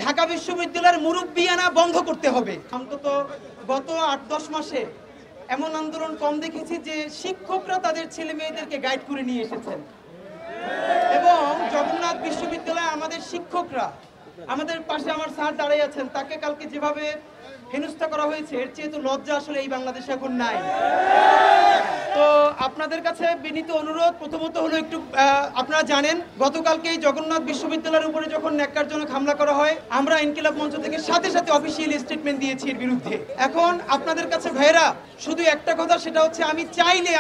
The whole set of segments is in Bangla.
ঢাকা বিশ্ববিদ্যালয়ের মুরব্বিয়ানা বন্ধ করতে হবে। অন্তত গত ৮-১০ মাসে এমন আন্দোলন কম দেখেছি যে শিক্ষকরা তাদের ছেলে মেয়েদেরকে গাইড করে নিয়ে এসেছেন এবং জগন্নাথ বিশ্ববিদ্যালয়ে আমাদের শিক্ষকরা, আমাদের পাশে আমার স্যার দাঁড়িয়ে আছেন, তাকে কালকে যেভাবে হেনস্থা করা হয়েছে এর চেয়ে তো লজ্জা আসলে এই বাংলাদেশে এখন নাই। তো আপনাদের কাছে বিনীত অনুরোধ, প্রথমত হলো একটু আপনারা জানেন গতকালকে এই জগন্নাথ বিশ্ববিদ্যালয়ের উপরে যখন ন্যাক্কারজনক হামলা করা হয়, আমরা ইনকিলাব মঞ্চ থেকে সাথে সাথে অফিসিয়াল স্টেটমেন্ট দিয়েছি এর বিরুদ্ধে। এখন আপনাদের কাছে ভাইরা শুধু একটা কথা, সেটা হচ্ছে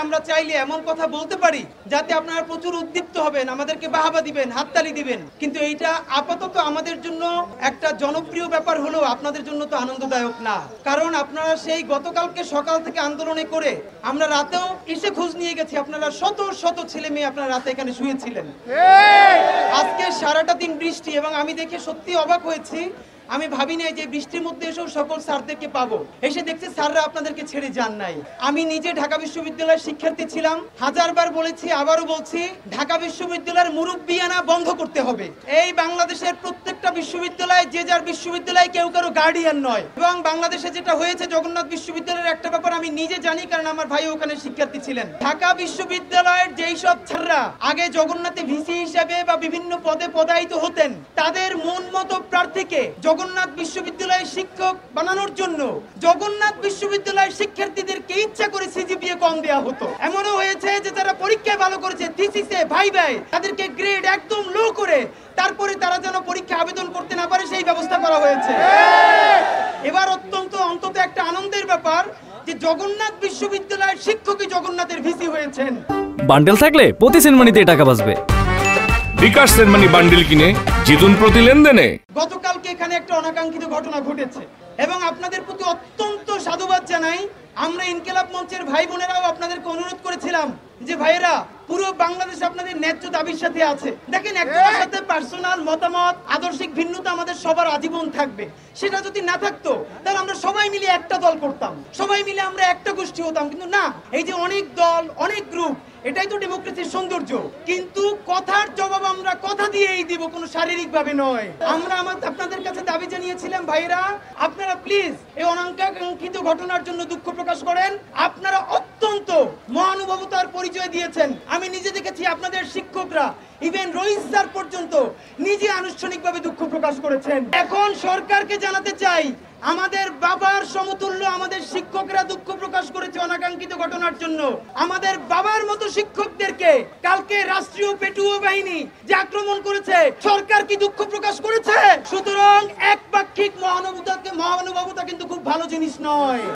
আমরা চাইলে এমন কথা বলতে পারি যাতে আপনারা প্রচুর উদ্দীপ্ত হবেন, আমাদেরকে বাহাবা দিবেন, হাততালি দিবেন, কিন্তু এইটা আপাতত আমাদের জন্য একটা জনপ্রিয় ব্যাপার হলেও আপনাদের জন্য তো আনন্দদায়ক না। কারণ আপনারা সেই গতকালকে সকাল থেকে আন্দোলনে করে আমরা রাতেও এসে খোঁজ নিয়ে গেছি, আপনারা শত শত ছেলে মেয়ে আপনারা রাতে এখানে শুয়েছিলেন। আজকে সারাটা দিন বৃষ্টি এবং আমি দেখে সত্যি অবাক হয়েছি। আমি ভাবি নাই যে বৃষ্টির মধ্যে এসেও সকল স্যারদেরকে পাবো, এসে দেখছি স্যাররা আপনাদেরকে ছেড়ে যান নাই। আমি নিজে ঢাকা বিশ্ববিদ্যালয়ের শিক্ষার্থী ছিলাম, হাজারবার বলেছি, আবারও বলছি, ঢাকা বিশ্ববিদ্যালয়ের মুরব্বিয়ানা বন্ধ করতে হবে। এই বাংলাদেশের প্রত্যেকটা বিশ্ববিদ্যালয় যে যার বিশ্ববিদ্যালয়, কেউ কারো গার্ডিয়ান নয়। এবং বাংলাদেশে যেটা হয়েছে জগন্নাথ বিশ্ববিদ্যালয়ের একটা ব্যাপার আমি নিজে জানি, কারণ আমার ভাই ওখানে শিক্ষার্থী ছিলেন। ঢাকা বিশ্ববিদ্যালয়ের যেই সব ছাত্ররা আগে জগন্নাথে ভিসি হিসেবে বা বিভিন্ন পদে পদায়িত হতেন, তাদের মন মতো প্রার্থীকে জগন্নাথ বিশ্ববিদ্যালয়ের শিক্ষক বানানোর জন্য জগন্নাথ বিশ্ববিদ্যালয়ের শিক্ষার্থীদেরকে ইচ্ছা করে সিজিপিএ কম দেওয়া হতো। এমনও হয়েছে যে যারা পরীক্ষায় ভালো করেছে, থিসিসে, ভাইভায় তাদেরকে গ্রেড একদম লো করে তারপরে তারা যেন পরীক্ষা আবেদন করতে না পারে সেই ব্যবস্থা করা হয়েছে। এবার অন্তত একটা আনন্দের ব্যাপার যে জগন্নাথ বিশ্ববিদ্যালয়ের শিক্ষকই জগন্নাথের ভিসি হয়েছেন। বান্ডেল থাকলে প্রতি সেনমানিতে টাকা বাঁচবে। বিকাশ সেনমানি বান্ডেল কিনে জিতুন প্রতি লেনদেনে। গতকালকে এখানে একটা অনাকাঙ্ক্ষিত ঘটনা ঘটেছে এবং আপনাদের প্রতি অত্যন্ত সাধুবাদ জানাই। আমরা ইনকিলাব মঞ্চের ভাই বোনেরাও আপনাদেরকে অনুরোধ করেছিলাম যে ভাইয়েরা, পুরো বাংলাদেশ আপনাদের ন্যায্য দাবির সাথে আছে। দেখেন, একজনের সাথে পার্সোনাল মতামত, আদর্শিক ভিন্নতা আমাদের সবার আজীবন থাকবে। সেটা যদি না থাকতো তাহলে আমরা সবাই মিলে একটা দল করতাম, সবাই মিলে আমরা একটা গোষ্ঠী হতাম। কিন্তু না, এই যে অনেক দল, অনেক গ্রুপ, এটাই তো ডেমোক্রেসির সৌন্দর্য। কিন্তু কথার জবাব আমরা কথা দিয়েই দিব, কোনো শারীরিক ভাবে নয়। আমরা আপনাদের কাছে দাবি জানিয়েছিলাম, ভাইরা আপনারা প্লিজ এই অনাকাঙ্ক্ষিত ঘটনার জন্য দুঃখ প্রকাশ করেন। আপনারা অত্যন্ত মহানুভবতার পরিচয় দিয়েছেন। আমি নিজে দেখেছি আপনাদের শিক্ষকরা, ইভেন রইস স্যার পর্যন্ত নিজে আনুষ্ঠানিকভাবে দুঃখ প্রকাশ করেছেন। এখন সরকারকে জানাতে চাই, আমাদের বাবার সমতুল্য আমাদের শিক্ষকরা দুঃখ প্রকাশ করেছে অনাকাঙ্ক্ষিত ঘটনার জন্য। আমাদের বাবার মতো শিক্ষকদেরকে কালকে রাষ্ট্রীয় পেটুয়া বাহিনী যে আক্রমণ করেছে, সরকার কি দুঃখ প্রকাশ করেছে? সুতরাং একপাক্ষিক মহানুভবতা কিন্তু খুব ভালো জিনিস নয়।